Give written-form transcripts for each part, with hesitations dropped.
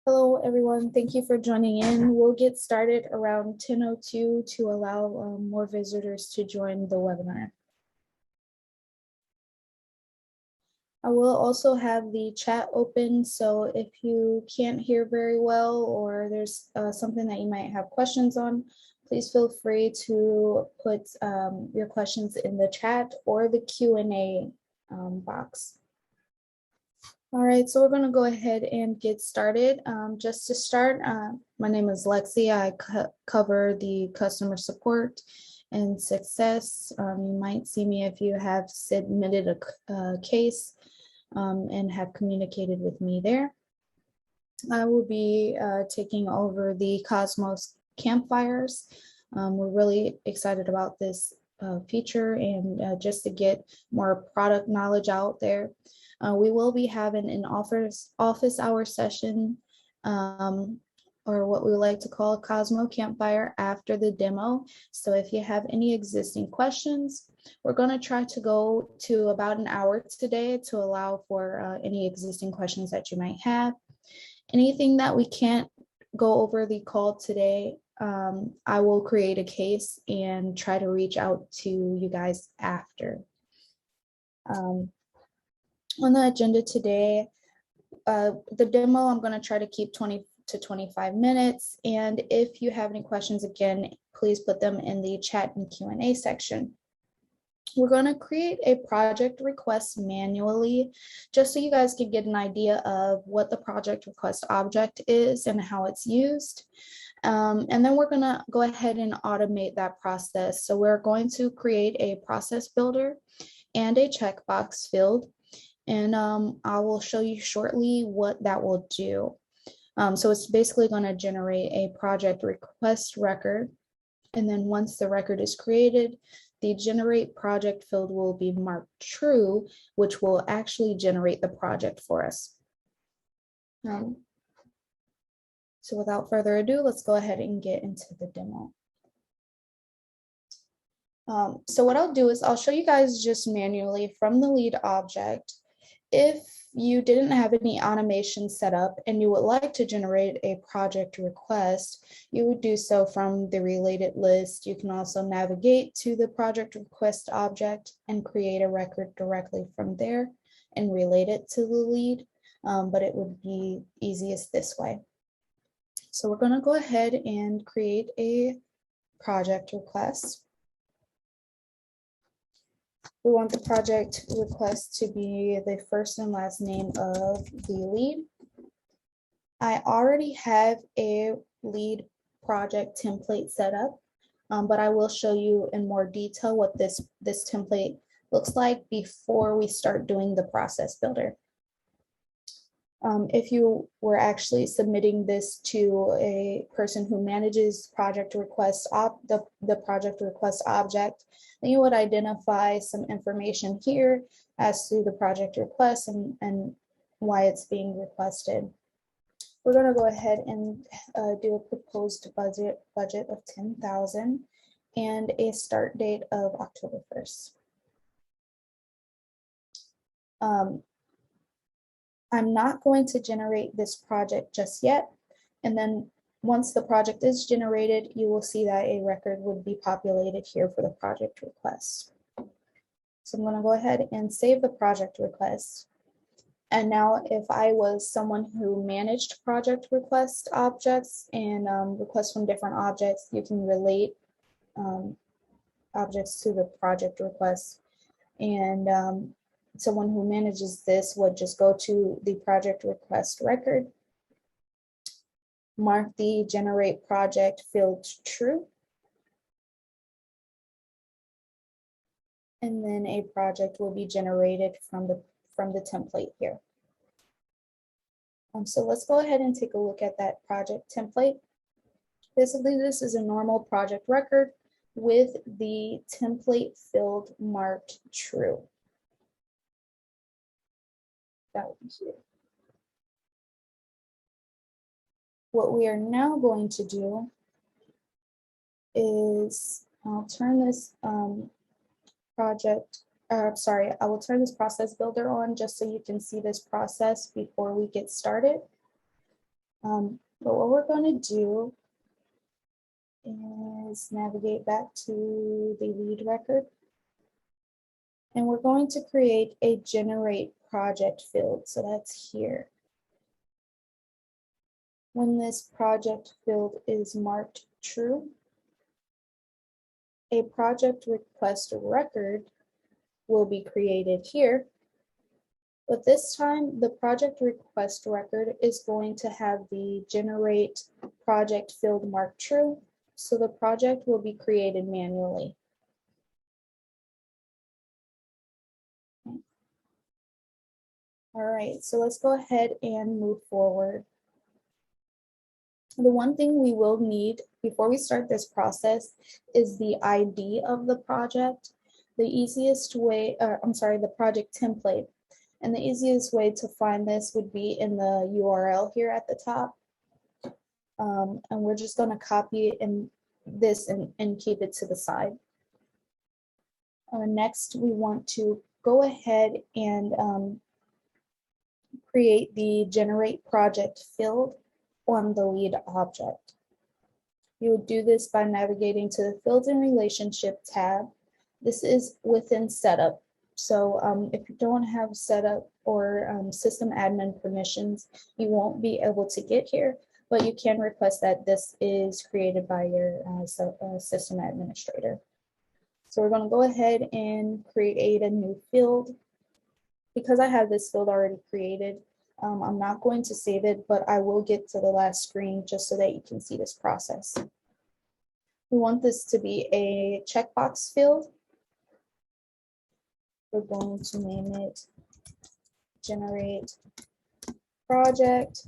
Hello, everyone. Thank you for joining in. We'll get started around 10:02 to allow more visitors to join the webinar. I will also have the chat open, so if you can't hear very well or there's something that you might have questions on, please feel free to put your questions in the chat or the Q&A box. All right, so we're going to go ahead and get started. Just to start, my name is Lexi. I cover the customer support and success. You might see me if you have submitted a case and have communicated with me there. I will be taking over the Cosmos Campfires. We're really excited about this feature and just to get more product knowledge out there. We will be having an office hour session, or what we like to call Cosmo Campfire after the demo. So if you have any existing questions, we're going to try to go to about an hour today to allow for any existing questions that you might have. Anything that we can't go over the call today, I will create a case and try to reach out to you guys after. On the agenda today, the demo, I'm going to try to keep 20 to 25 minutes. And if you have any questions, again, please put them in the chat and Q&A section. We're going to create a project request manually, just so you guys can get an idea of what the project request object is and how it's used. And then we're going to go ahead and automate that process. So we're going to create a process builder and a checkbox field. And I will show you shortly what that will do. So it's basically going to generate a project request record. And then once the record is created, the generate project field will be marked true, which will actually generate the project for us. So without further ado, let's go ahead and get into the demo. So what I'll do is I'll show you guys just manually from the lead object. If you didn't have any automation set up and you would like to generate a project request, you would do so from the related list. You can also navigate to the project request object and create a record directly from there and relate it to the lead, but it would be easiest this way. So we're going to go ahead and create a project request. We want the project request to be the first and last name of the lead. I already have a lead project template set up, but I will show you in more detail what this template looks like before we start doing the process builder. If you were actually submitting this to a person who manages project request the project request object, then you would identify some information here as to the project request and why it's being requested. We're going to go ahead and do a proposed budget of $10,000 and a start date of October 1st. I'm not going to generate this project just yet. And then once the project is generated, you will see that a record would be populated here for the project request. So I'm going to go ahead and save the project request. And now if I was someone who managed project request objects and requests from different objects, you can relate objects to the project request. And someone who manages this would just go to the project request record, mark the generate project field true, and then a project will be generated from the template here. So let's go ahead and take a look at that project template. Basically, this is a normal project record with the template field marked true. That would be here. What we are now going to do is I'll turn this I will turn this process builder on just so you can see this process before we get started. But what we're going to do is navigate back to the lead record. And we're going to create a generate project field. So that's here. When this project field is marked true, a project request record will be created here. But this time, the project request record is going to have the generate project field marked true. So the project will be created manually. All right, so let's go ahead and move forward. The one thing we will need before we start this process is the ID of the project. The easiest way, the project template. And the easiest way to find this would be in the URL here at the top. And we're just going to copy this and keep it to the side. Next, we want to go ahead and create the generate project field on the lead object. You would do this by navigating to the Fields and Relationship tab. This is within setup. So if you don't have setup or system admin permissions, you won't be able to get here, but you can request that this is created by your system administrator. So we're going to go ahead and create a new field. Because I have this field already created, I'm not going to save it, but I will get to the last screen just so that you can see this process. We want this to be a checkbox field. We're going to name it generate project.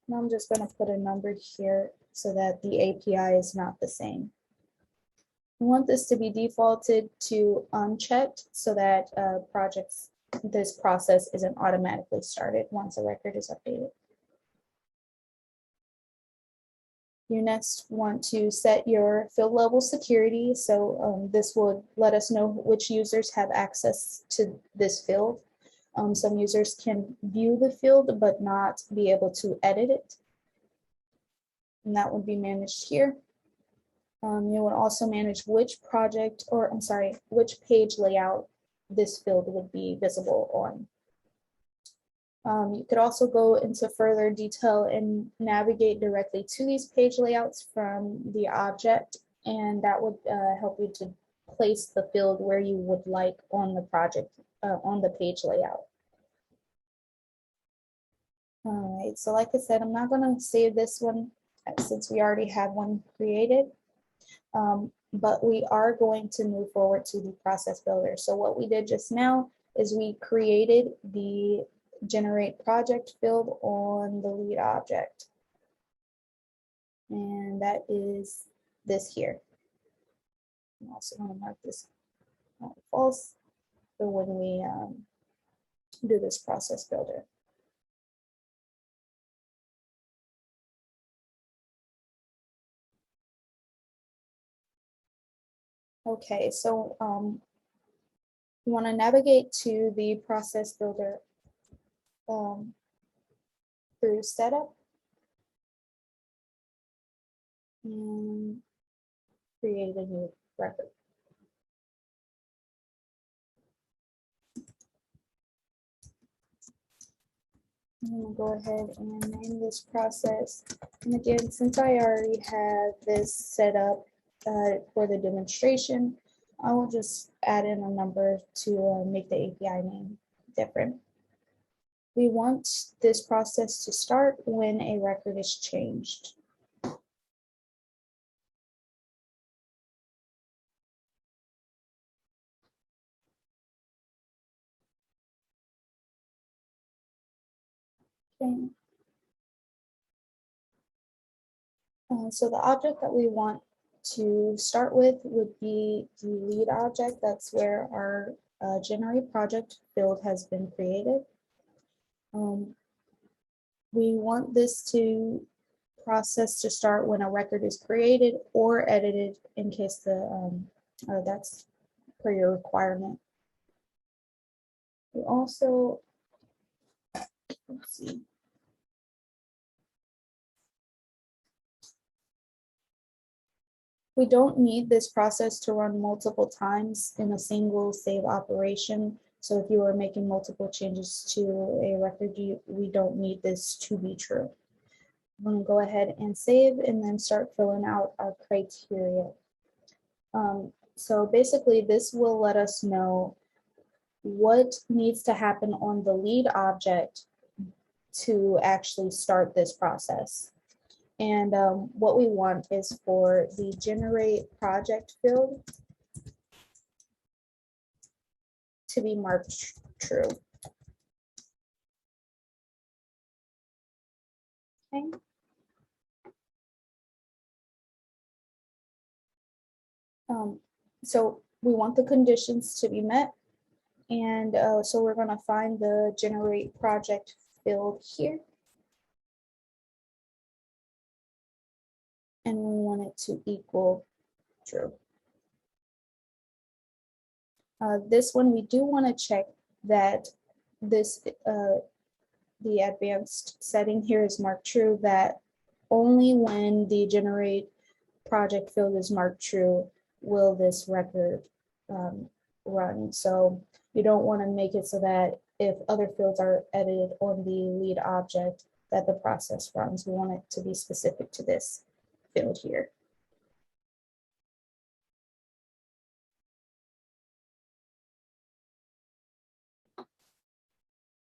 And I'm just going to put a number here so that the API is not the same. We want this to be defaulted to unchecked so that this process isn't automatically started once a record is updated. You next want to set your field level security. So this will let us know which users have access to this field. Some users can view the field but not be able to edit it. And that would be managed here. You would also manage which which page layout this field would be visible on. You could also go into further detail and navigate directly to these page layouts from the object, and that would help you to place the field where you would like on the project, on the page layout. All right, so like I said, I'm not going to save this one since we already have one created, but we are going to move forward to the process builder. So what we did just now is we created the generate project field on the lead object. And that is this here. I'm also going to mark this false for when we do this process builder. Okay, so you want to navigate to the process builder through setup and create a new record. I'm going to go ahead and name this process. And again, since I already have this set up for the demonstration, I will just add in a number to make the API name different. We want this process to start when a record is changed. Okay. So the object that we want to start with would be the lead object. That's where our generate project field has been created. We want this process to start when a record is created or edited in case that's per your requirement. We also, let's see. We don't need this process to run multiple times in a single save operation. So if you are making multiple changes to a record, we don't need this to be true. I'm going to go ahead and save and then start filling out our criteria. So basically this will let us know what needs to happen on the lead object to actually start this process. And what we want is for the generate project field to be marked true. Okay. So we want the conditions to be met. And so we're going to find the generate project field here. And we want it to equal true. This one, we do want to check that this the advanced setting here is marked true, that only when the generate project field is marked true will this record run. So you don't want to make it so that if other fields are edited on the lead object that the process runs. We want it to be specific to this field here.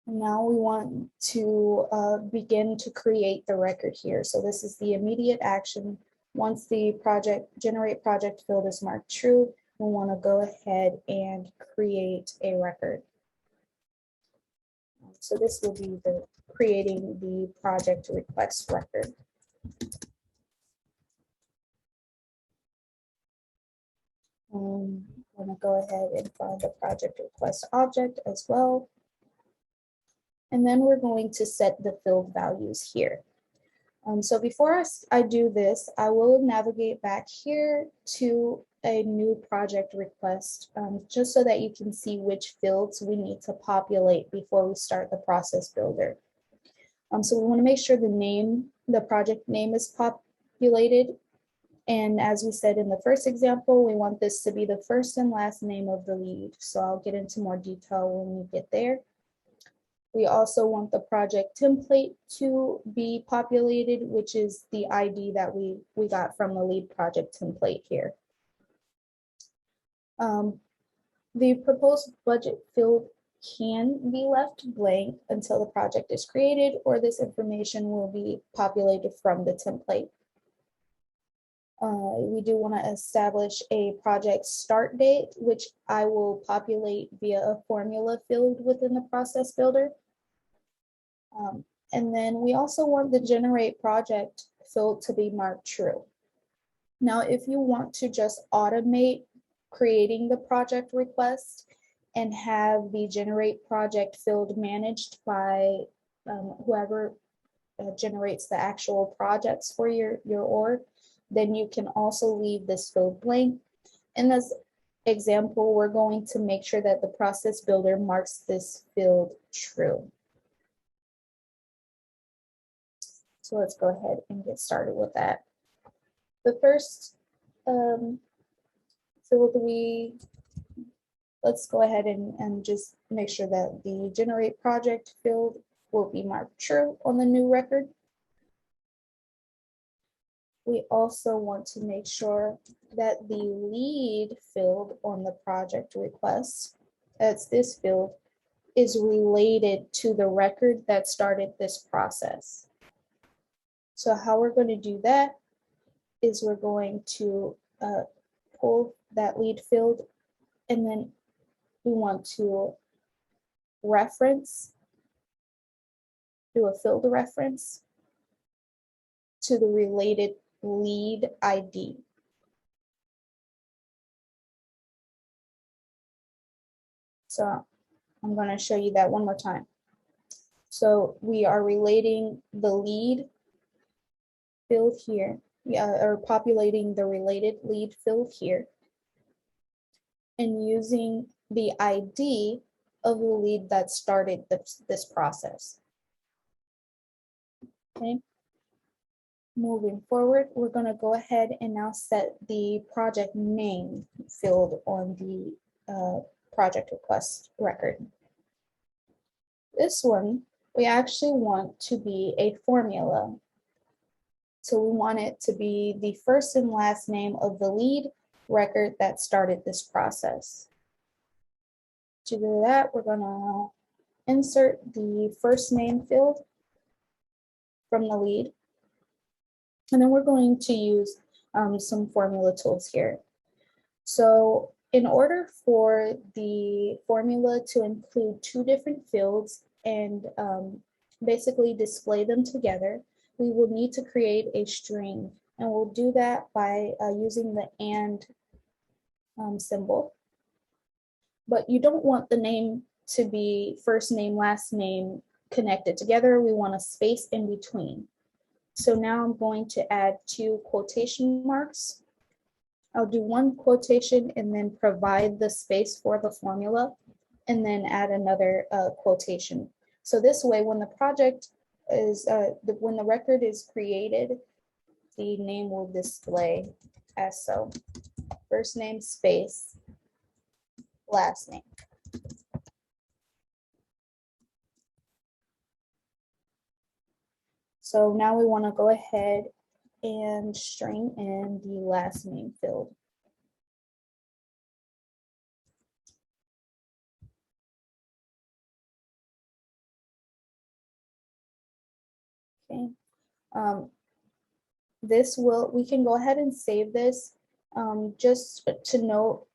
Now we want to begin to create the record here. So this is the immediate action. Once the generate project field is marked true, we want to go ahead and create a record. So this will be the creating the project request record. I'm going to go ahead and find the project request object as well. And then we're going to set the field values here. So before I do this, I will navigate back here to a new project request, just so that you can see which fields we need to populate before we start the process builder. So we want to make sure the project name is populated. And as we said in the first example, we want this to be the first and last name of the lead. So I'll get into more detail when we get there. We also want the project template to be populated, which is the ID that we got from the lead project template here. The proposed budget field can be left blank until the project is created, or this information will be populated from the template. We do want to establish a project start date, which I will populate via a formula field within the process builder. And then we also want the generate project field to be marked true. Now, if you want to just automate creating the project request and have the generate project field managed by whoever generates the actual projects for your org, then you can also leave this field blank. In this example, we're going to make sure that the process builder marks this field true. So let's go ahead and get started with that. The first field let's go ahead and just make sure that the generate project field will be marked true on the new record. We also want to make sure that the lead field on the project request, that's this field, is related to the record that started this process. So how we're going to do that is we're going to pull that lead field, and then we want to do a field reference to the related lead ID. So I'm going to show you that one more time. So we are relating the lead field here, or populating the related lead field here, and using the ID of the lead that started this process. Okay. Moving forward, we're going to go ahead and now set the project name field on the project request record. This one, we actually want to be a formula. So we want it to be the first and last name of the lead record that started this process. To do that, we're going to insert the first name field from the lead. And then we're going to use some formula tools here. So in order for the formula to include two different fields and basically display them together, we will need to create a string. And we'll do that by using the and symbol. But you don't want the name to be first name, last name connected together. We want a space in between. So now I'm going to add 2 quotation marks. I'll do 1 quotation and then provide the space for the formula and then add another quotation. So this way, when the project is, when the record is created, the name will display as so. First name space, last name. So now we want to go ahead and string in the last name field. Okay. We can go ahead and save this. Just to note,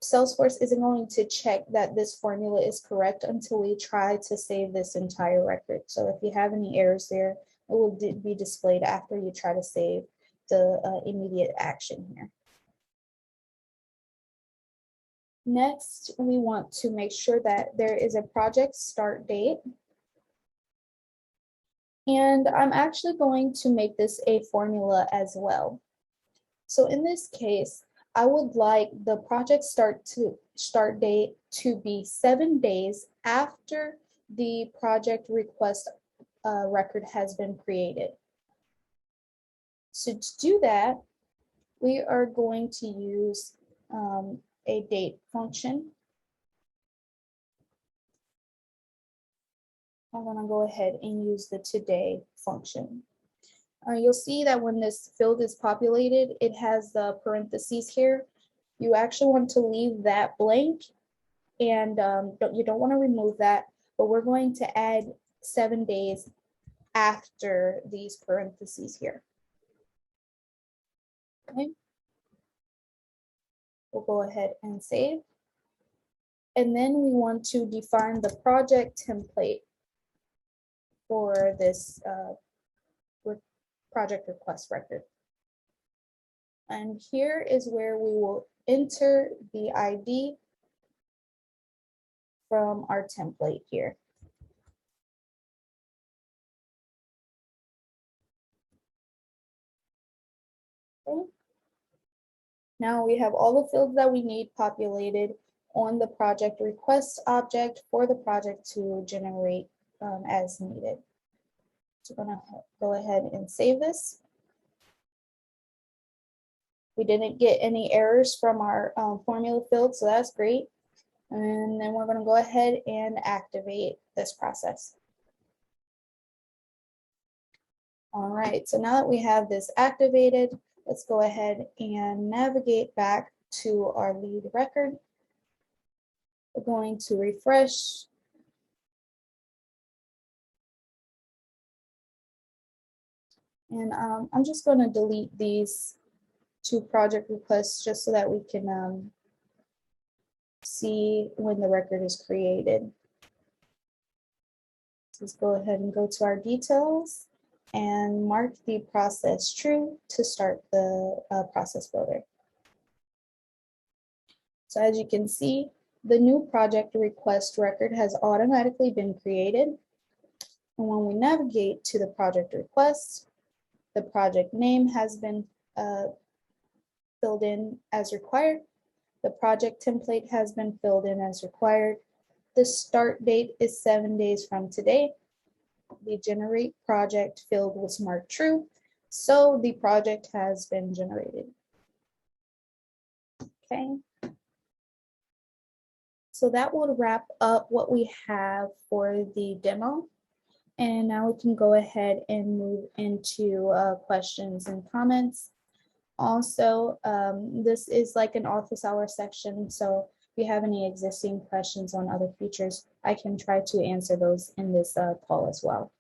Salesforce isn't going to check that this formula is correct until we try to save this entire record. So if you have any errors there, it will be displayed after you try to save the immediate action here. Next, we want to make sure that there is a project start date. And I'm actually going to make this a formula as well. So in this case, I would like the project start date to be 7 days after the project request record has been created. So to do that, we are going to use a date function. I'm going to go ahead and use the today function. You'll see that when this field is populated, it has the parentheses here. You actually want to leave that blank, and you don't want to remove that, but we're going to add 7 days after these parentheses here. Okay. We'll go ahead and save. And then we want to define the project template for this project request record. And here is where we will enter the ID from our template here. Okay. Now we have all the fields that we need populated on the project request object for the project to generate as needed. So I'm gonna go ahead and save this. We didn't get any errors from our formula field, so that's great. And then we're gonna go ahead and activate this process. All right, so now that we have this activated, let's go ahead and navigate back to our lead record. We're going to refresh. And I'm just going to delete these 2 project requests just so that we can see when the record is created. So let's go ahead and go to our details and mark the process true to start the process builder. So as you can see, the new project request record has automatically been created. And when we navigate to the project request, the project name has been filled in as required. The project template has been filled in as required. The start date is 7 days from today. The generate project field was marked true, so the project has been generated. Okay. So that will wrap up what we have for the demo. And now we can go ahead and move into questions and comments. Also, this is like an office hour section, so if you have any existing questions on other features, I can try to answer those in this call as well.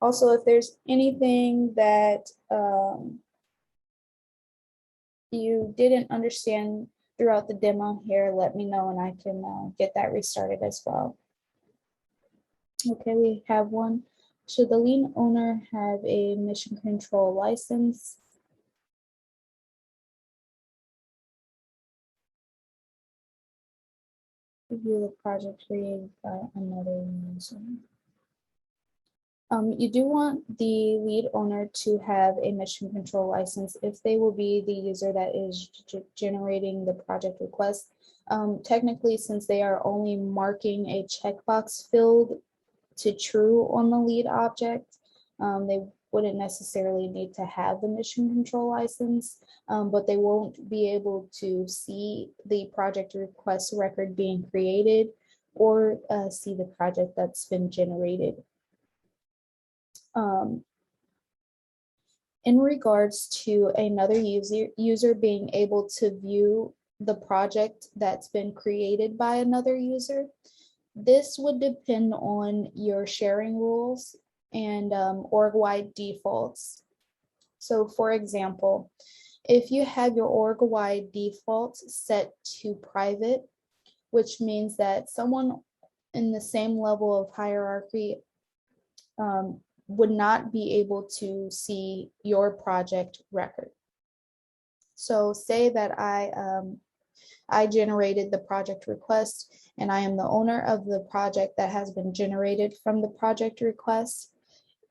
Also, if there's anything that you didn't understand throughout the demo here, let me know and I can get that restarted as well. Okay, we have one. Should the lien owner have a mission control license? Review the project created by another user. You do want the lead owner to have a mission control license if they will be the user that is generating the project request. Technically, since they are only marking a checkbox field to true on the lead object, they wouldn't necessarily need to have the mission control license, but they won't be able to see the project request record being created or see the project that's been generated. In regards to another user being able to view the project that's been created by another user, this would depend on your sharing rules and org-wide defaults. So for example, if you have your org-wide defaults set to private, which means that someone in the same level of hierarchy would not be able to see your project record. So say that I generated the project request and I am the owner of the project that has been generated from the project request.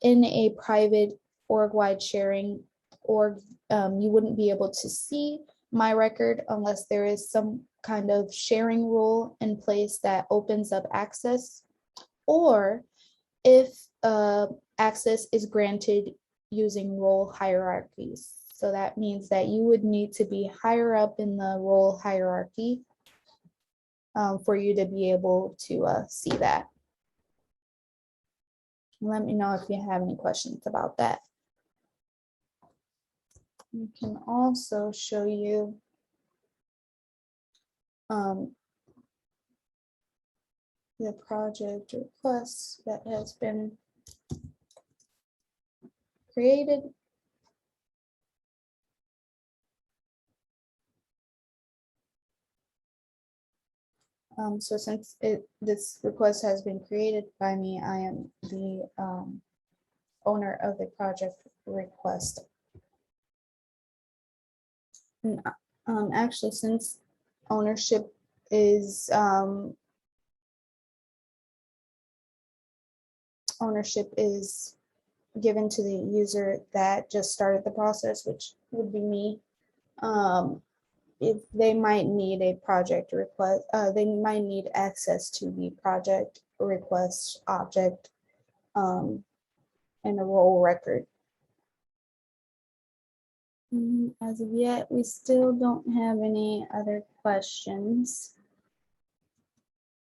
In a private org-wide sharing org, you wouldn't be able to see my record unless there is some kind of sharing rule in place that opens up access, or if access is granted using role hierarchies. So that means that you would need to be higher up in the role hierarchy for you to be able to see that. Let me know if you have any questions about that. We can also show you the project request that has been created. So since this request has been created by me, I am the owner of the project request. And, actually, since ownership is given to the user that just started the process, which would be me, if they might need a project request, they might need access to the project request object and a role record. As of yet, we still don't have any other questions.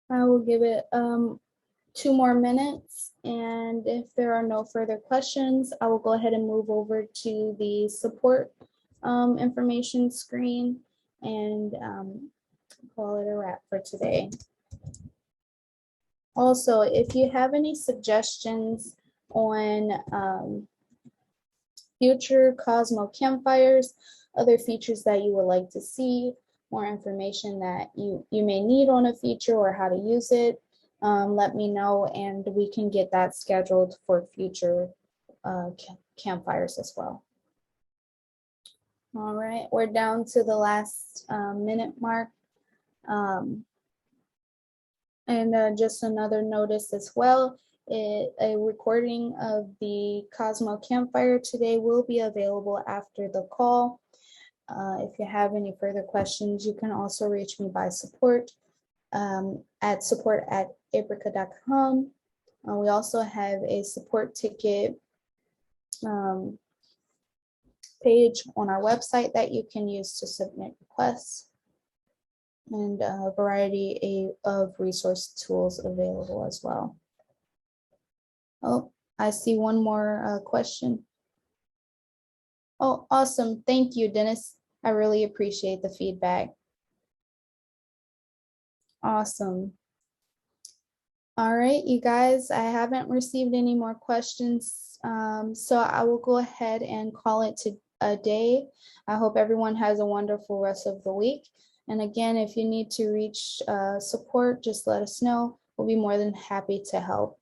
I will give it 2 more minutes, and if there are no further questions, I will go ahead and move over to the support information screen and call it a wrap for today. Also, if you have any suggestions on future Cosmo Campfires, other features that you would like to see, more information that you may need on a feature or how to use it, let me know and we can get that scheduled for future campfires as well. All right, we're down to the last minute mark. And just another notice as well, a recording of the Cosmo Campfire today will be available after the call. If you have any further questions, you can also reach me by support at support@aprica.com. We also have a support ticket page on our website that you can use to submit requests, and a variety of resource tools available as well. Oh, I see one more question. Oh, awesome. Thank you, Dennis. I really appreciate the feedback. Awesome. All right, you guys, I haven't received any more questions. So I will go ahead and call it to a day. I hope everyone has a wonderful rest of the week. And again, if you need to reach support, just let us know. We'll be more than happy to help.